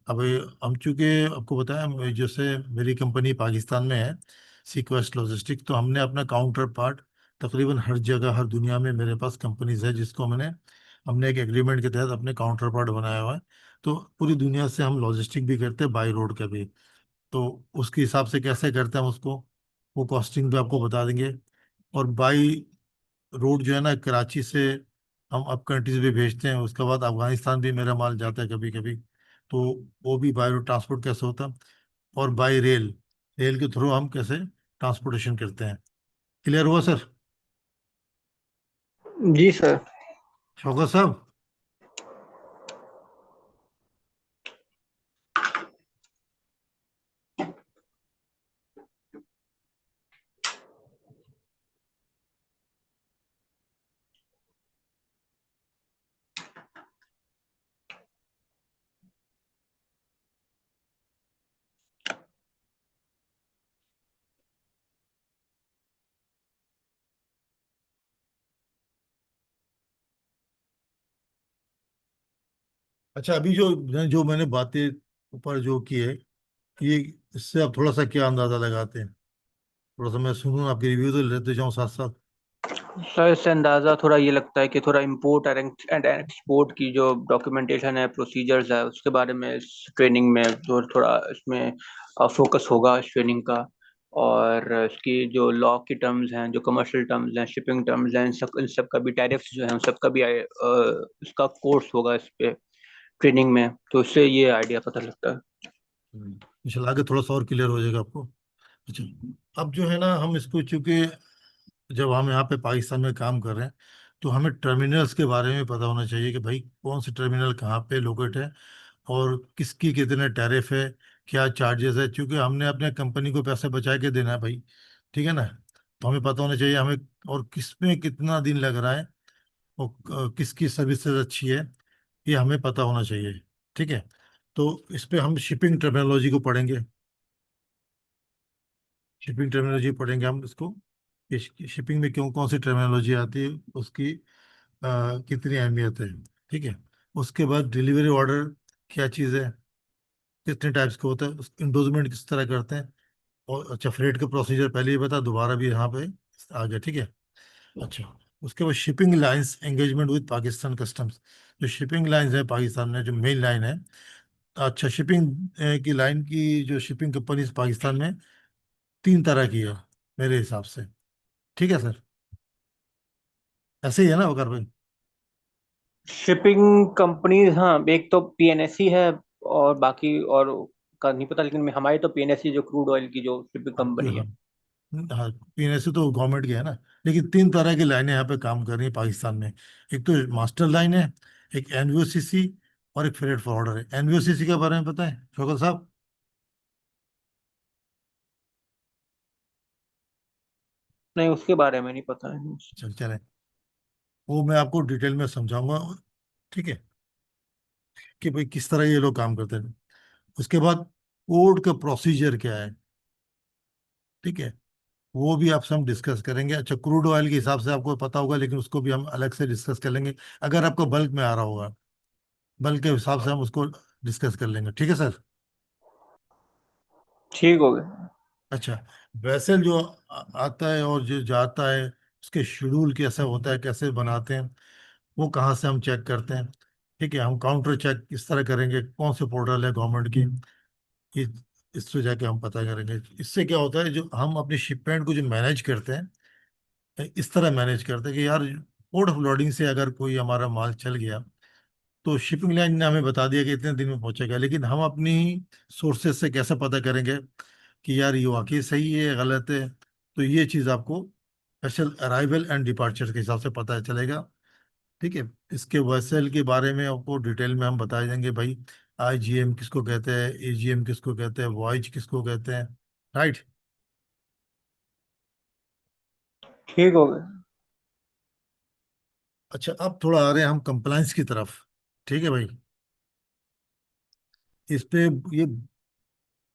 अब हम चूंकि आपको बताया, जैसे मेरी कंपनी पाकिस्तान में है, सीक्वेस्ट लॉजिस्टिक, तो हमने अपना काउंटर पार्ट तकरीबन हर जगह, हर दुनिया में मेरे पास कंपनीज है जिसको हमने एक एग्रीमेंट के तहत अपने काउंटर पार्ट बनाया हुआ है। तो पूरी दुनिया से हम लॉजिस्टिक भी करते हैं, बाई रोड का भी। तो उसके हिसाब से कैसे करते हैं हम उसको, वो कॉस्टिंग भी आपको बता देंगे। और बाई रोड जो है ना, कराची से हम अब कंट्रीज भी भेजते हैं, उसके बाद अफगानिस्तान भी मेरा माल जाता है कभी कभी। तो वो भी बाई रोड ट्रांसपोर्ट कैसे होता है। और बाई रेल, रेल के थ्रू हम कैसे ट्रांसपोर्टेशन करते हैं। क्लियर हुआ सर? जी सर। शौकत साहब। अच्छा, अभी जो मैंने बातें ऊपर जो की है, ये इससे आप थोड़ा सा क्या अंदाजा लगाते हैं? थोड़ा सा मैं सुनूं, आपकी रिव्यू तो लेते जाऊं साथ साथ। सर इससे अंदाज़ा थोड़ा ये लगता है कि थोड़ा इंपोर्ट एंड एक्सपोर्ट की जो डॉक्यूमेंटेशन है, प्रोसीजर्स है, उसके बारे में इस ट्रेनिंग में जो थोड़ा इसमें फोकस होगा इस ट्रेनिंग का। और इसकी जो लॉ की टर्म्स हैं, जो कमर्शियल टर्म्स हैं, शिपिंग टर्म्स हैं, इन सब का भी टैरिफ्स जो हैं उन सब का भी इसका कोर्स होगा इस पे ट्रेनिंग में, तो इससे ये आइडिया पता लगता है। इंशाल्लाह आगे थोड़ा सा और क्लियर हो जाएगा आपको। अच्छा, अब जो है ना, हम इसको चूंकि जब हम यहाँ पे पाकिस्तान में काम कर रहे हैं, तो हमें टर्मिनल्स के बारे में पता होना चाहिए कि भाई कौन सी टर्मिनल कहाँ पे लोकेट है, और किसकी कितने टैरिफ है, क्या चार्जेस है, क्योंकि हमने अपने कंपनी को पैसे बचा के देना है भाई। ठीक है ना? तो हमें पता होना चाहिए हमें, और किस में कितना दिन लग रहा है, और किसकी सर्विसेज अच्छी है, ये हमें पता होना चाहिए। ठीक है। तो इस पे हम शिपिंग टर्मिनोलॉजी को पढ़ेंगे, शिपिंग टर्मिनोलॉजी पढ़ेंगे हम इसको, शिपिंग में क्यों कौन सी टर्मिनोलॉजी आती है, उसकी कितनी अहमियत है। ठीक है। उसके बाद डिलीवरी ऑर्डर क्या चीज़ है, कितने टाइप्स का होता है, इंडोजमेंट किस तरह करते हैं। और अच्छा, फ्रेट का प्रोसीजर पहले ही बता, दोबारा भी यहाँ पे आ गया। ठीक है। अच्छा, उसके बाद shipping lines engagement with Pakistan customs. जो शिपिंग लाइंस है पाकिस्तान में, जो मेन लाइन है, अच्छा, शिपिंग की लाइन की जो शिपिंग कंपनी पाकिस्तान में 3 तरह की है मेरे हिसाब से। ठीक है सर, ऐसे ही है ना वकार भाई? शिपिंग कंपनीज, हाँ, एक तो पीएनएससी है और बाकी और का नहीं पता, लेकिन हमारी तो पीएनएससी जो क्रूड ऑयल की जो शिपिंग आपकी, कंपनी हाँ, है। हाँ, पीने से तो गवर्नमेंट की है ना। लेकिन तीन तरह की लाइनें यहाँ पे काम कर रही हैं पाकिस्तान में। एक तो मास्टर लाइन है, एक एनवीओसीसी, और एक फ्रेट फॉरवर्डर है। एनवीओसीसी के बारे में पता है शौकत साहब? नहीं, उसके बारे में नहीं पता है। चल चले, वो मैं आपको डिटेल में समझाऊंगा, ठीक है, कि भाई किस तरह ये लोग काम करते हैं। उसके बाद कोड का प्रोसीजर क्या है, ठीक है, वो भी आपसे हम डिस्कस करेंगे। अच्छा, क्रूड ऑयल के हिसाब से आपको पता होगा, लेकिन उसको भी हम अलग से डिस्कस कर लेंगे, अगर आपको बल्क में आ रहा होगा, बल्क के हिसाब से हम उसको डिस्कस कर लेंगे, ठीक है सर? ठीक हो गया। अच्छा, वेसल जो आता है और जो जाता है, उसके शेड्यूल कैसे होता है, कैसे बनाते हैं, वो कहाँ से हम चेक करते हैं, ठीक है, हम काउंटर चेक किस तरह करेंगे, कौन से पोर्टल है गवर्नमेंट की, ये इस पे जाके हम पता करेंगे। इससे क्या होता है, जो हम अपनी शिपमेंट को जो मैनेज करते हैं, इस तरह मैनेज करते हैं कि यार, पोर्ट ऑफ लोडिंग से अगर कोई हमारा माल चल गया, तो शिपिंग लाइन ने हमें बता दिया कि इतने दिन में पहुंचेगा, लेकिन हम अपनी सोर्सेज से कैसे पता करेंगे कि यार ये वाकई सही है गलत है? तो ये चीज़ आपको स्पेशल अराइवल एंड डिपार्चर के हिसाब से पता चलेगा, ठीक है। इसके वेसल के बारे में आपको डिटेल में हम बता देंगे भाई, आईजीएम किसको कहते हैं, एजीएम किसको कहते हैं, वॉइज किसको कहते हैं, राइट। ठीक हो गया। अच्छा, अब थोड़ा आ रहे हैं हम कंप्लाइंस की तरफ, ठीक है भाई। इस पे ये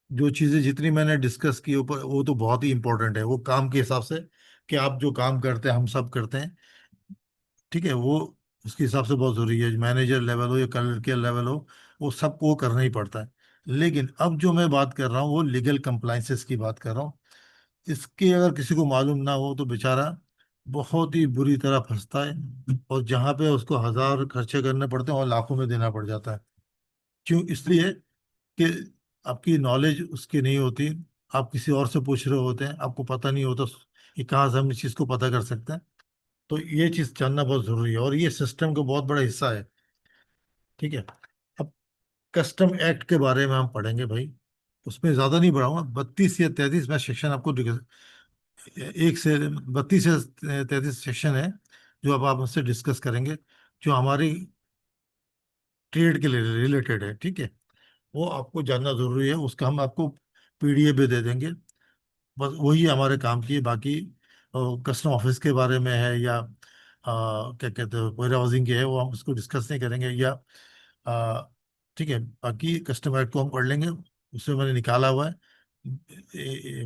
जो चीजें जितनी मैंने डिस्कस की ऊपर, वो तो बहुत ही इंपॉर्टेंट है, वो काम के हिसाब से, कि आप जो काम करते हैं हम सब करते हैं, ठीक है, वो उसके हिसाब से बहुत जरूरी है, मैनेजर लेवल हो या क्लर्कियल लेवल हो, वो सबको करना ही पड़ता है। लेकिन अब जो मैं बात कर रहा हूँ वो लीगल कंप्लाइंसेस की बात कर रहा हूँ। इसके अगर किसी को मालूम ना हो तो बेचारा बहुत ही बुरी तरह फंसता है, और जहाँ पे उसको हजार खर्चे करने पड़ते हैं और लाखों में देना पड़ जाता है। क्यों? इसलिए कि आपकी नॉलेज उसकी नहीं होती, आप किसी और से पूछ रहे होते हैं, आपको पता नहीं होता कि कहाँ से हम इस चीज़ को पता कर सकते हैं। तो ये चीज़ जानना बहुत ज़रूरी है, और ये सिस्टम का बहुत बड़ा हिस्सा है, ठीक है। अब कस्टम एक्ट के बारे में हम पढ़ेंगे भाई, उसमें ज़्यादा नहीं पढ़ाऊंगा, 32 या 33 में सेक्शन आपको एक से 32 से 33 सेक्शन है, जो अब आप मुझसे डिस्कस करेंगे, जो हमारी ट्रेड के लिए रिलेटेड है, ठीक है। वो आपको जानना जरूरी है, उसका हम आपको पीडीएफ भी दे देंगे। बस वही हमारे काम की है। बाकी कस्टम ऑफिस के बारे में है, या क्या कहते हैं वेयर हाउसिंग के है, वो हम उसको डिस्कस नहीं करेंगे, या आ, ठीक है, बाकी कस्टम एक्ट को हम पढ़ लेंगे, उसमें मैंने निकाला हुआ है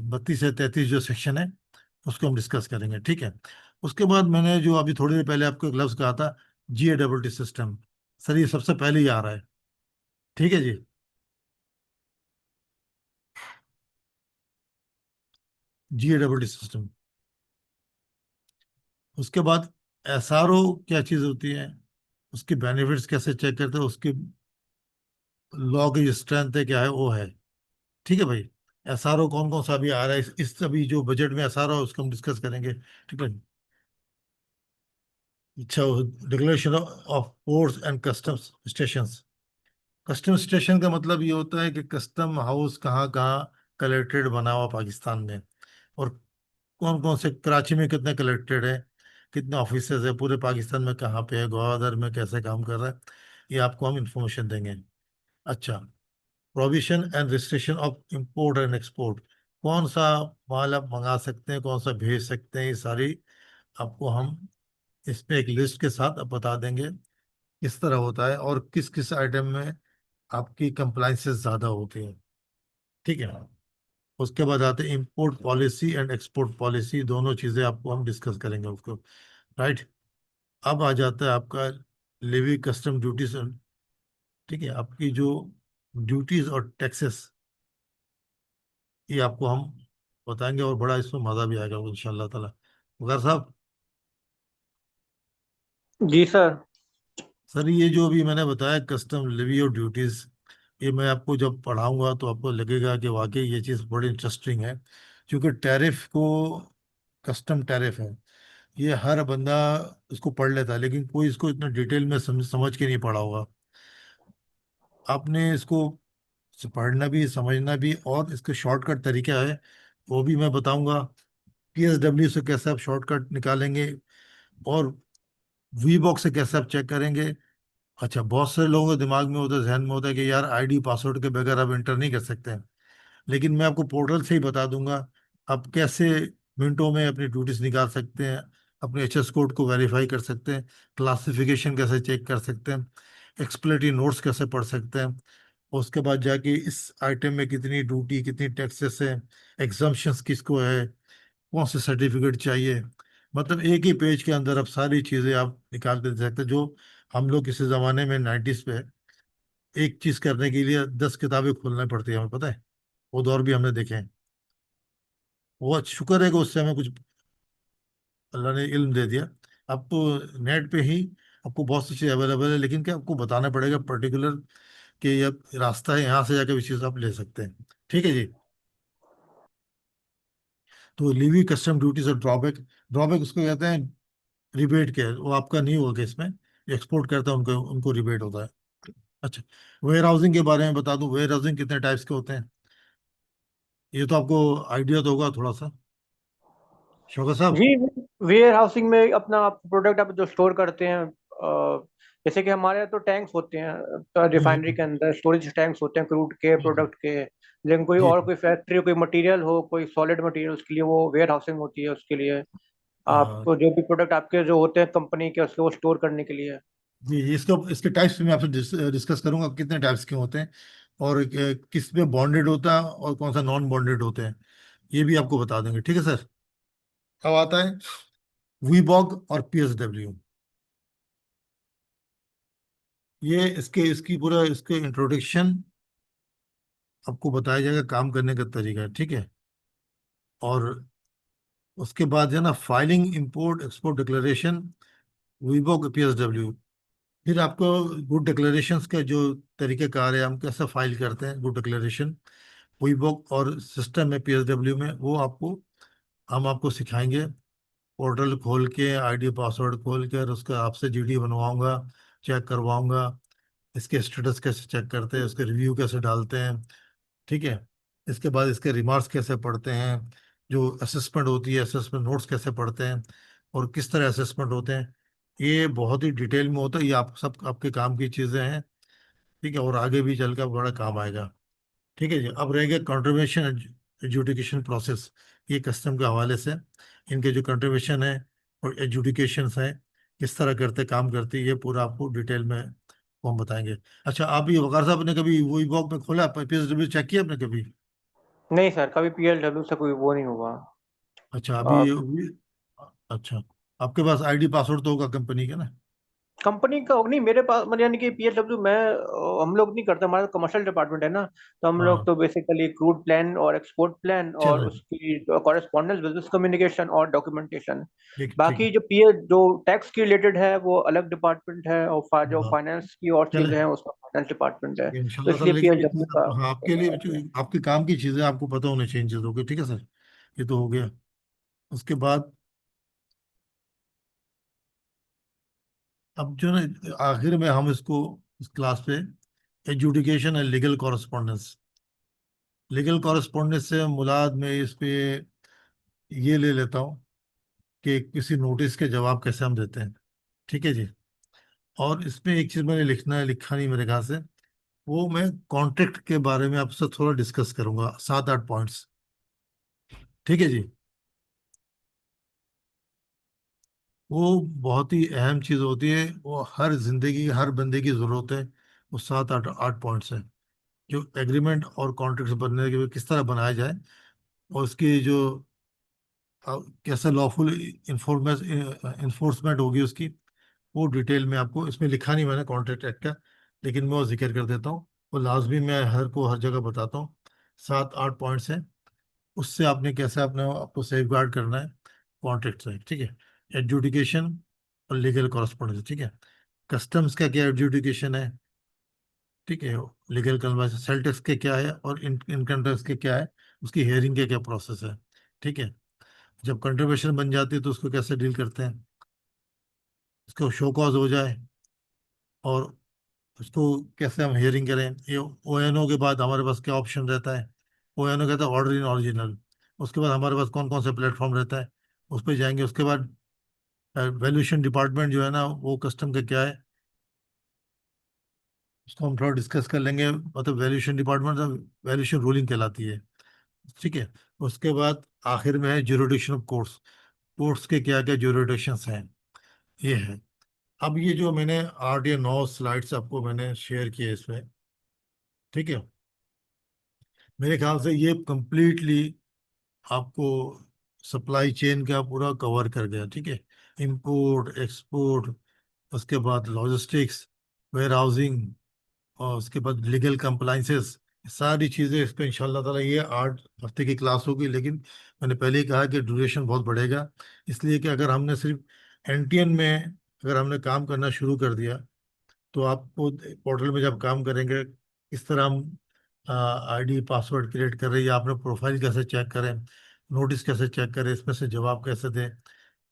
32 से 33 जो सेक्शन है, उसको हम डिस्कस करेंगे, ठीक है। उसके बाद मैंने जो अभी थोड़ी देर पहले आपको एक लफ्ज कहा था, GATT सिस्टम, सर ये सबसे पहले ही आ रहा है, ठीक है जी। GATT system. उसके बाद SRO क्या चीज़ होती है, उसके बेनिफिट्स कैसे चेक करते हैं, उसकी लॉ की जो स्ट्रेंथ है क्या है, वो है, ठीक है भाई। SRO कौन कौन सा अभी आ रहा है, इस अभी जो बजट में SRO है उसको हम डिस्कस करेंगे, ठीक है। अच्छा, declaration of ports and customs stations. Custom station का मतलब ये होता है कि कस्टम हाउस कहाँ कहाँ कलेक्टेड बना हुआ पाकिस्तान में, और कौन कौन से, कराची में कितने कलेक्टेड है, कितने ऑफिसेज है पूरे पाकिस्तान में, कहाँ पे है, ग्वादर में कैसे काम कर रहा है, ये आपको हम इंफॉर्मेशन देंगे। अच्छा, provision and restriction of import and export, कौन सा माल आप मंगा सकते हैं, कौन सा भेज सकते हैं, ये सारी आपको हम इसमें एक लिस्ट के साथ अब बता देंगे किस तरह होता है, और किस किस आइटम में आपकी कंप्लाइंसेस ज़्यादा होती हैं, ठीक है। उसके बाद आते हैं import policy and export policy, दोनों चीज़ें आपको हम डिस्कस करेंगे उसको, राइट। अब आ जाता है आपका लेवी कस्टम ड्यूटीज, ठीक है, आपकी जो ड्यूटीज और टैक्सेस, ये आपको हम बताएंगे, और बड़ा इसमें मज़ा भी आएगा इंशाल्लाह ताला। मगर साहब, जी सर। सर ये जो अभी मैंने बताया कस्टम लेवी और ड्यूटीज, ये मैं आपको जब पढ़ाऊंगा तो आपको लगेगा कि वाकई ये चीज़ बड़ी इंटरेस्टिंग है, क्योंकि टैरिफ को, कस्टम टैरिफ है, ये हर बंदा इसको पढ़ लेता है, लेकिन कोई इसको इतना डिटेल में समझ के नहीं पढ़ा होगा। आपने इसको पढ़ना भी, समझना भी, और इसके शॉर्टकट तरीका है वो भी मैं बताऊंगा, PSW से कैसे आप शॉर्टकट निकालेंगे, और वी बॉक्स से कैसे आप चेक करेंगे। अच्छा, बहुत सारे लोगों के दिमाग में होता है, जहन में होता है कि यार आईडी पासवर्ड के बगैर आप इंटर नहीं कर सकते हैं। लेकिन मैं आपको पोर्टल से ही बता दूंगा आप कैसे मिनटों में अपनी ड्यूटीज निकाल सकते हैं, अपने HS कोड को वेरीफाई कर सकते हैं, क्लासिफिकेशन कैसे चेक कर सकते हैं, एक्सप्लेनेटरी नोट्स कैसे पढ़ सकते हैं, और उसके बाद जाके इस आइटम में कितनी ड्यूटी, कितनी टैक्सेस है, एग्जाम्पशंस किसको है, कौन से सर्टिफिकेट चाहिए। मतलब एक ही पेज के अंदर आप सारी चीजें आप निकाल के दे सकते हैं, जो हम लोग किसी जमाने में 90s पे एक चीज करने के लिए 10 किताबें खोलना पड़ती है, हमें पता है। वो दौर भी हमने देखे हैं। वो शुक्र है कि उससे हमें कुछ अल्लाह ने इल्म दे दिया। अब तो नेट पे ही आपको बहुत सी चीज़ अवेलेबल है, लेकिन क्या आपको बताना पड़ेगा पर्टिकुलर कि ये रास्ता है, यहाँ से जाके भी चीज़ आप ले सकते हैं। ठीक है जी। तो लीवी कस्टम ड्यूटीज और ड्रॉबैक, ड्रॉबैक उसको कहते हैं रिबेट के, वो आपका नहीं होगा इसमें। एक्सपोर्ट करता है उनको उनको रिबेट होता है। अच्छा, वेयर हाउसिंग के बारे में बता दूं, वेयर हाउसिंग कितने टाइप्स के होते हैं, ये तो आपको आइडिया तो होगा थोड़ा सा, शौकत साहब। जी, वेयर हाउसिंग में अपना आप प्रोडक्ट आप जो स्टोर करते हैं, जैसे कि हमारे यहाँ तो टैंक्स होते हैं रिफाइनरी के हम्म। अंदर, स्टोरेज टैंक्स होते हैं क्रूड के, जी जी प्रोडक्ट के। लेकिन कोई जी और जी। कोई फैक्ट्री, कोई मटेरियल हो, कोई सॉलिड मटेरियल, उसके लिए वो वेयर हाउसिंग होती है। उसके लिए हाँ आपको जो भी प्रोडक्ट आपके जो होते हैं कंपनी के, उसको वो स्टोर करने के लिए। जी जी, इसको इसके टाइप्स में आपसे डिस्कस करूंगा कितने टाइप्स के होते हैं, और किस में बॉन्डेड होता है और कौन सा नॉन बॉन्डेड होते हैं, ये भी आपको बता देंगे। ठीक है सर। अब आता है वीबॉग और PSW। ये इसके इसकी पूरा इसके इंट्रोडक्शन आपको बताया जाएगा, काम करने का तरीका। ठीक है। और उसके बाद है ना फाइलिंग इंपोर्ट एक्सपोर्ट डिक्लेरेशन, वीबॉग PSW। फिर आपको गुड डिक्लेरेशंस का जो तरीकेकार है, हम कैसे फाइल करते हैं गुड डिक्लेरेशन वही बुक और सिस्टम में PSW में, वो आपको हम आपको सिखाएंगे। पोर्टल खोल के आईडी पासवर्ड खोल कर उसका आपसे GD बनवाऊंगा, चेक करवाऊंगा, इसके स्टेटस कैसे चेक करते हैं, उसके रिव्यू कैसे डालते हैं। ठीक है। इसके बाद इसके रिमार्क्स कैसे पढ़ते हैं, जो असेसमेंट होती है असेसमेंट नोट्स कैसे पढ़ते हैं, और किस तरह असेसमेंट होते हैं। ये बहुत ही डिटेल में होता है, ये आप सब आपके काम की चीज़ें हैं। ठीक है, और आगे भी चल कर बड़ा काम आएगा। ठीक है जी। अब रह गया कंट्रीब्यूशन एजुडिकेशन प्रोसेस, ये कस्टम के हवाले से इनके जो कंट्रीब्यूशन है और एजुडिकेशन है किस तरह करते काम करते, ये पूरा आपको डिटेल में वो हम बताएंगे। अच्छा, आप ये वकार साहब ने कभी वही बॉक में खोला, PSW चेक किया आपने कभी। नहीं सर, कभी PLW से कोई वो नहीं हुआ। अच्छा अच्छा, आपके पास आईडी पासवर्ड तो होगा कंपनी का ना। कंपनी का नहीं मेरे पास, मतलब यानी कि PSW मैं हम लोग नहीं करते, हमारा कमर्शियल डिपार्टमेंट है ना। तो हम लोग हाँ। तो बेसिकली क्रूड प्लान और एक्सपोर्ट प्लान और चलो। उसकी कॉरेस्पॉन्डेंस, बिजनेस कम्युनिकेशन और डॉक्यूमेंटेशन। ठीक ठीक बाकी है। जो पीए जो टैक्स की रिलेटेड है वो अलग डिपार्टमेंट है, और जो हाँ। फाइनेंस की और चले चीजें हैं उसका फाइनेंस डिपार्टमेंट है, तो इंशाल्लाह ताला, इसलिए लेकिन PLW का हाँ आपके लिए आपके काम की चीजें आपको पता होनी चाहिए चीजों की। ठीक है सर, ये तो हो गया। उसके बाद अब जो ना आखिर में हम इसको इस क्लास पे adjudication and legal correspondence, legal correspondence से मुराद में इस पे ये ले लेता हूँ कि किसी नोटिस के जवाब कैसे हम देते हैं। ठीक है जी। और इसमें एक चीज मैंने लिखना है, लिखा नहीं मेरे ख्याल से, वो मैं कॉन्ट्रैक्ट के बारे में आपसे थोड़ा डिस्कस करूंगा, 7 8 पॉइंट्स। ठीक है जी। वो बहुत ही अहम चीज होती है, वो हर जिंदगी हर बंदे की जरूरत है। वो 7 8 8 पॉइंट्स हैं, जो एग्रीमेंट और कॉन्ट्रैक्ट बनने के लिए किस तरह बनाया जाए, और उसकी जो कैसे लॉफुल इन्फोर्समेंट होगी उसकी, वो डिटेल में आपको इसमें लिखा नहीं मैंने कॉन्ट्रैक्ट एक्ट का, लेकिन मैं वो जिक्र कर देता हूँ। वो लाजमी मैं हर को हर जगह बताता हूँ। 7 8 पॉइंट्स हैं, उससे आपने कैसे अपने आपको सेफ गार्ड करना है कॉन्ट्रैक्ट से। ठीक है। एडजुडिकेशन और लीगल कॉरेस्पॉन्डेंस। ठीक है। कस्टम्स का क्या एडजुडिकेशन है। ठीक है। लीगल कन्वर्स सेल टैक्स के क्या है, और इनकम टैक्स के क्या है, उसकी हेयरिंग के क्या प्रोसेस है। ठीक है। जब कंट्रीब्यूशन बन जाती है तो उसको कैसे डील करते हैं, उसको शो कॉज हो जाए, और उसको कैसे हम हियरिंग करें। ये ONO के बाद हमारे पास क्या ऑप्शन रहता है। ONO कहता है ऑर्डर इन ओरिजिनल, उसके बाद हमारे पास कौन कौन सा प्लेटफॉर्म रहता है, उस पर जाएंगे। उसके बाद वैल्यूएशन डिपार्टमेंट जो है ना, वो कस्टम का क्या है, उसको हम थोड़ा डिस्कस कर लेंगे। मतलब वैल्यूएशन डिपार्टमेंट वैल्यूएशन रूलिंग कहलाती है, ठीक है। उसके बाद आखिर में है ज्यूरिडिक्शन ऑफ कोर्ट्स, कोर्ट्स के क्या क्या ज्यूरिडिक्शंस हैं, ये है। अब ये जो मैंने 8 या 9 स्लाइड्स आपको मैंने शेयर किए इसमें, ठीक है, मेरे ख्याल से ये कंप्लीटली आपको सप्लाई चेन का पूरा कवर कर गया, ठीक है। इंपोर्ट एक्सपोर्ट, उसके बाद लॉजिस्टिक्स, वेयर हाउसिंग, और उसके बाद लीगल कंप्लाइंसेस, सारी चीज़ें इस पे इंशाल्लाह ताला। ये 8 हफ्ते की क्लास होगी, लेकिन मैंने पहले ही कहा कि ड्यूरेशन बहुत बढ़ेगा। इसलिए कि अगर हमने सिर्फ एनटीएन में अगर हमने काम करना शुरू कर दिया, तो आपको पोर्टल में जब काम करेंगे, इस तरह हम आईडी पासवर्ड क्रिएट कर रहे हैं, या आपने प्रोफाइल कैसे चेक करें, नोटिस कैसे चेक करें, इसमें से जवाब कैसे दें,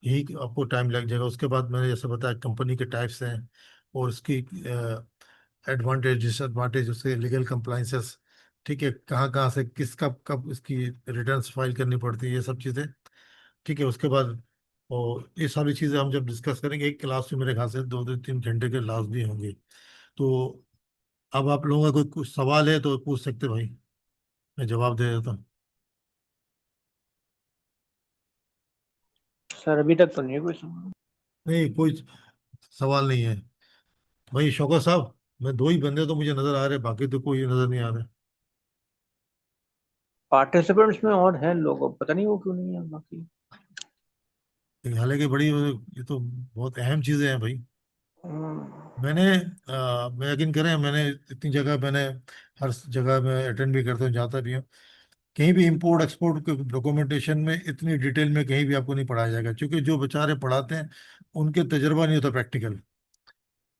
यही आपको टाइम लग जाएगा। उसके बाद मैंने जैसे बताया कंपनी के टाइप्स हैं, और इसकी एडवांटेज डिसएडवांटेज, उसके लीगल कंप्लाइंसेस, ठीक है, कहाँ कहाँ से किस कब कब इसकी रिटर्न्स फाइल करनी पड़ती है, ये सब चीज़ें, ठीक है। उसके बाद और ये सारी चीज़ें हम जब डिस्कस करेंगे, एक क्लास में मेरे ख्याल से 2 से 3 घंटे के क्लास भी होंगी। तो अब आप लोगों का कोई कुछ सवाल है तो पूछ सकते भाई, मैं जवाब दे देता हूँ। सर अभी तक तो नहीं है कोई सवाल। नहीं, कोई सवाल नहीं है भाई। शौकत साहब, मैं 2 ही बंदे तो मुझे नजर आ रहे, बाकी तो कोई नजर नहीं आ रहा। पार्टिसिपेंट्स में और हैं लोग, अब पता नहीं वो क्यों नहीं है बाकी। हालांकि बड़ी ये तो बहुत अहम चीजें हैं भाई। हम्म। मैंने मैं यकीन करें, मैंने इतनी जगह मैंने हर जगह मैं अटेंड भी करता हूँ, जाता भी हूँ। कहीं भी इंपोर्ट एक्सपोर्ट के डॉक्यूमेंटेशन में इतनी डिटेल में कहीं भी आपको नहीं पढ़ाया जाएगा, क्योंकि जो बेचारे पढ़ाते हैं उनके तजर्बा नहीं होता प्रैक्टिकल।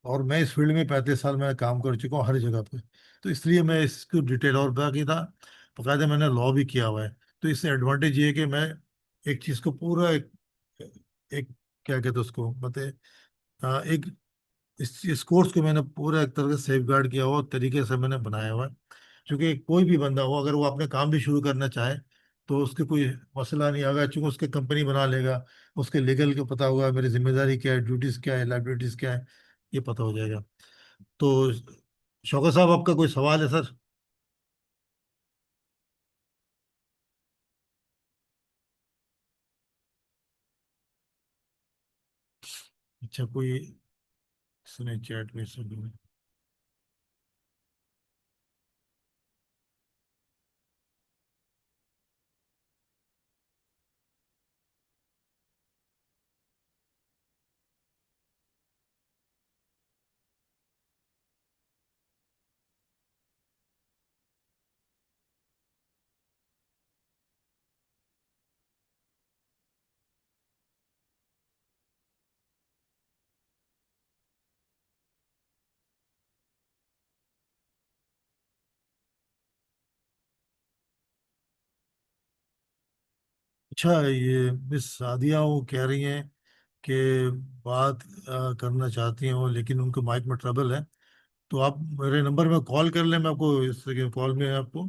और मैं इस फील्ड में 35 साल मैं काम कर चुका हूँ हर जगह पे, तो इसलिए मैं इसको डिटेल, और बाकी था बाकायदा मैंने लॉ भी किया हुआ है। तो इससे एडवांटेज ये है कि मैं एक चीज़ को पूरा एक क्या कहते हैं उसको मतलब, एक इस कोर्स को मैंने पूरा एक तरह से सेफ गार्ड किया हुआ तरीके से मैंने बनाया हुआ है। क्योंकि कोई भी बंदा हो, अगर वो अपने काम भी शुरू करना चाहे, तो उसके कोई मसला नहीं आएगा, क्योंकि उसके कंपनी बना लेगा, उसके लीगल को पता होगा मेरी जिम्मेदारी क्या है, ड्यूटीज क्या है, लाइबिलिटीज क्या है, ये पता हो जाएगा। तो शौकत साहब, आपका कोई सवाल है सर? अच्छा, कोई सुने चैट में सुन। अच्छा, ये मिस सादिया वो कह रही हैं कि बात करना चाहती हैं वो, लेकिन उनको माइक में ट्रबल है। तो आप मेरे नंबर में कॉल कर लें, मैं आपको इस कॉल में आपको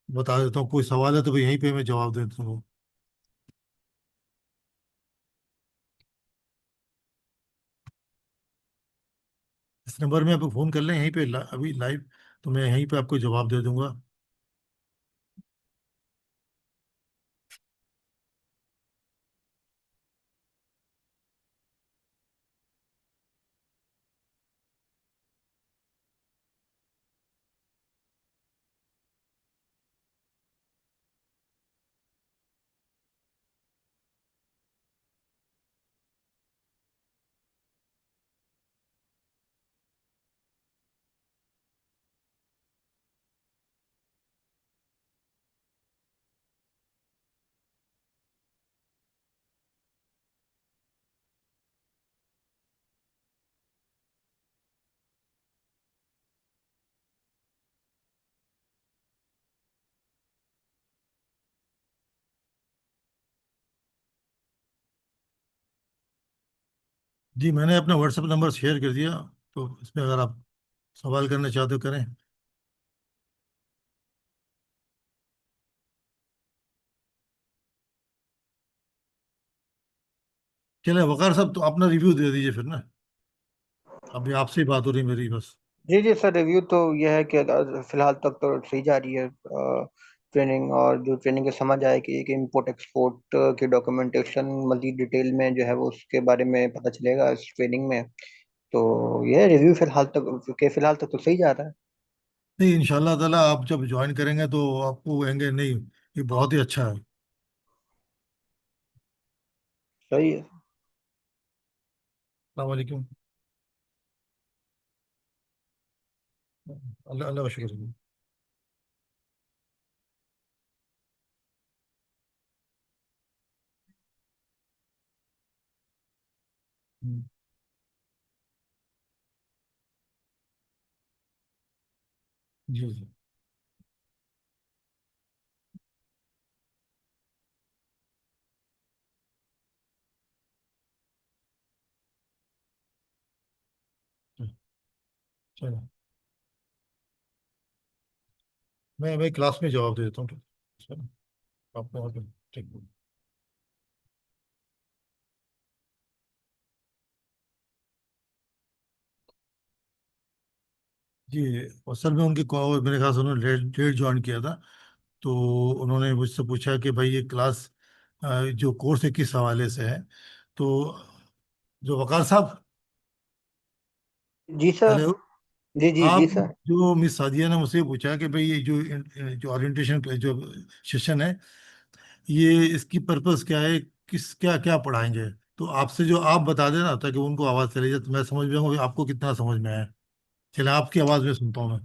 बता देता हूँ। कोई सवाल है तो भाई यहीं पे मैं जवाब दे देता हूँ। इस नंबर में आप फ़ोन कर लें यहीं पे अभी लाइव, तो मैं यहीं पे आपको जवाब दे दूंगा। जी, मैंने अपना व्हाट्सएप नंबर शेयर कर दिया, तो इसमें अगर आप सवाल करना चाहते हो करें। चले वकार साहब, तो अपना रिव्यू दे दीजिए फिर ना। अभी आपसे ही बात हो रही मेरी बस। जी जी सर, रिव्यू तो यह है कि फिलहाल तक तो सही जा रही है ट्रेनिंग। और जो ट्रेनिंग के समझ आए कि इम्पोर्ट एक्सपोर्ट की डॉक्यूमेंटेशन मजीद डिटेल में जो है वो उसके बारे में पता चलेगा इस ट्रेनिंग में। तो यह रिव्यू फिलहाल तक तो सही जा रहा है। नहीं, इंशाल्लाह ताला आप जब ज्वाइन करेंगे तो आपको कहेंगे नहीं, ये बहुत ही अच्छा है। सही है। अस्सलाम वालेकुम। अल्लाह अल्लाह का शुक्र है। हम्म, जी जी। चलो, मैं क्लास में जवाब दे देता हूँ, ठीक। चलो, आपको वहाँ पे। ठीक। जी, असल में उनकी मेरे ख्याल से उन्होंने लेट लेट ज्वाइन किया था। तो उन्होंने मुझसे पूछा कि भाई ये क्लास, जो कोर्स है किस हवाले से है। तो जो वकार साहब, जी सर। हेलो, जी जी जी आप, सर। जो मिस सादिया ने मुझसे पूछा कि भाई ये जो ओरिएंटेशन जो सेशन है, ये इसकी पर्पस क्या है, किस क्या क्या पढ़ाएंगे। तो आपसे जो आप बता देना ताकि उनको आवाज़ चली जाए, तो मैं समझ में आऊंगा आपको कितना समझ में आया। चले, आपकी आवाज़ में सुनता हूँ मैं।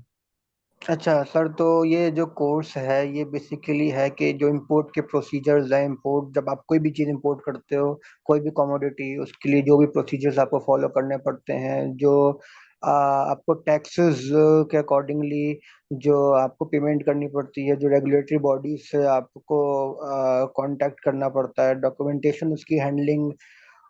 अच्छा सर, तो ये जो कोर्स है ये बेसिकली है कि जो इंपोर्ट के प्रोसीजर्स हैं, इंपोर्ट जब आप कोई भी चीज़ इंपोर्ट करते हो, कोई भी कमोडिटी, उसके लिए जो भी प्रोसीजर्स आपको फॉलो करने पड़ते हैं, जो आपको टैक्सेस के अकॉर्डिंगली जो आपको पेमेंट करनी पड़ती है, जो रेगुलेटरी बॉडीज से आपको कांटेक्ट करना पड़ता है, डॉक्यूमेंटेशन उसकी हैंडलिंग,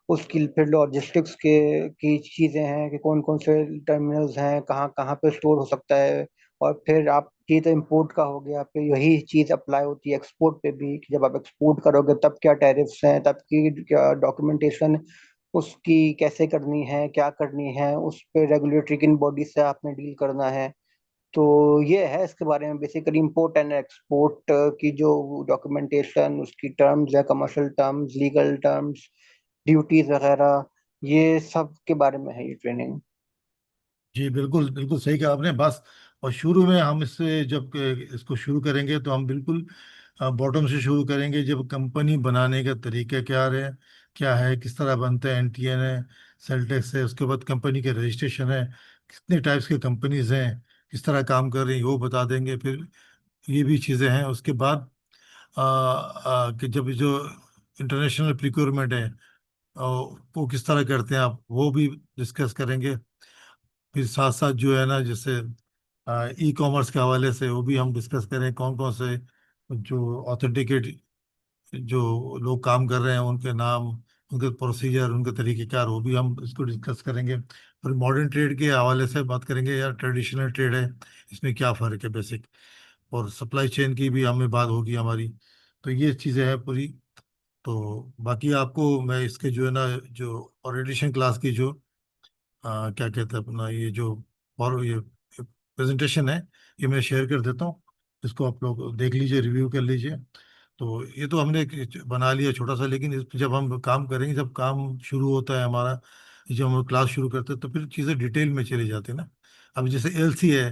उसकी फिर लॉजिस्टिक्स के की चीज़ें हैं कि कौन कौन से टर्मिनल्स हैं, कहाँ कहाँ पे स्टोर हो सकता है। और फिर आप, ये तो इम्पोर्ट का हो गया, फिर यही चीज़ अप्लाई होती है एक्सपोर्ट पे भी कि जब आप एक्सपोर्ट करोगे तब क्या टैरिफ्स हैं, तब की क्या डॉक्यूमेंटेशन उसकी कैसे करनी है, क्या करनी है, उस पे रेगुलेटरी किन बॉडी से आपने डील करना है। तो ये है इसके बारे में बेसिकली इम्पोर्ट एंड एक्सपोर्ट की जो डॉक्यूमेंटेशन, उसकी टर्म्स है, commercial terms, legal terms, duties वगैरह, ये सब के बारे में है ये ट्रेनिंग। जी बिल्कुल बिल्कुल सही कहा आपने बस। और शुरू में हम इससे जब इसको शुरू करेंगे तो हम बिल्कुल बॉटम से शुरू करेंगे। जब कंपनी बनाने का तरीका क्या है, किस तरह बनता है, एनटीएन है, सेल टैक्स है, उसके बाद कंपनी के रजिस्ट्रेशन है, कितने टाइप्स के कंपनीज हैं, किस तरह काम कर रही हैं वो बता देंगे। फिर ये भी चीज़ें हैं। उसके बाद कि जब जो इंटरनेशनल प्रिक्योरमेंट है, वो किस तरह करते हैं आप, वो भी डिस्कस करेंगे। फिर साथ साथ जो है ना, जैसे ई कॉमर्स के हवाले से वो भी हम डिस्कस करें, कौन कौन से जो ऑथेंटिकेट जो लोग काम कर रहे हैं उनके नाम, उनके प्रोसीजर, उनके तरीक़ेकार, वो भी हम इसको डिस्कस करेंगे। फिर मॉडर्न ट्रेड के हवाले से बात करेंगे, यार ट्रेडिशनल ट्रेड है, इसमें क्या फ़र्क है बेसिक। और सप्लाई चेन की भी हमें बात होगी हमारी। तो ये चीज़ें हैं पूरी। तो बाकी आपको मैं इसके जो है ना, जो ओरिएंटेशन क्लास की जो क्या कहते हैं अपना, ये जो और ये प्रेजेंटेशन है, ये मैं शेयर कर देता हूँ। इसको आप लोग देख लीजिए, रिव्यू कर लीजिए। तो ये तो हमने बना लिया छोटा सा, लेकिन इस पे जब हम काम करेंगे, जब काम शुरू होता है हमारा, जब हम क्लास शुरू करते हैं, तो फिर चीज़ें डिटेल में चली जाती है ना। अब जैसे एलसी है,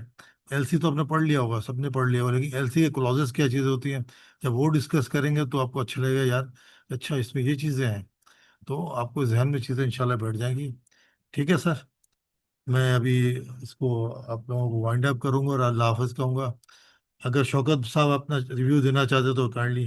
एलसी तो आपने पढ़ लिया होगा, सबने पढ़ लिया होगा, लेकिन एलसी के क्लॉजेस क्या चीज़ें होती हैं, जब वो डिस्कस करेंगे तो आपको अच्छा लगेगा यार, अच्छा इसमें ये चीज़ें हैं। तो आपको जहन में चीज़ें इंशाल्लाह बैठ जाएंगी। ठीक है सर, मैं अभी इसको आप लोगों को वाइंड अप करूंगा और अल्लाह हाफिज कहूंगा। अगर शौकत साहब अपना रिव्यू देना चाहते तो काइंडली।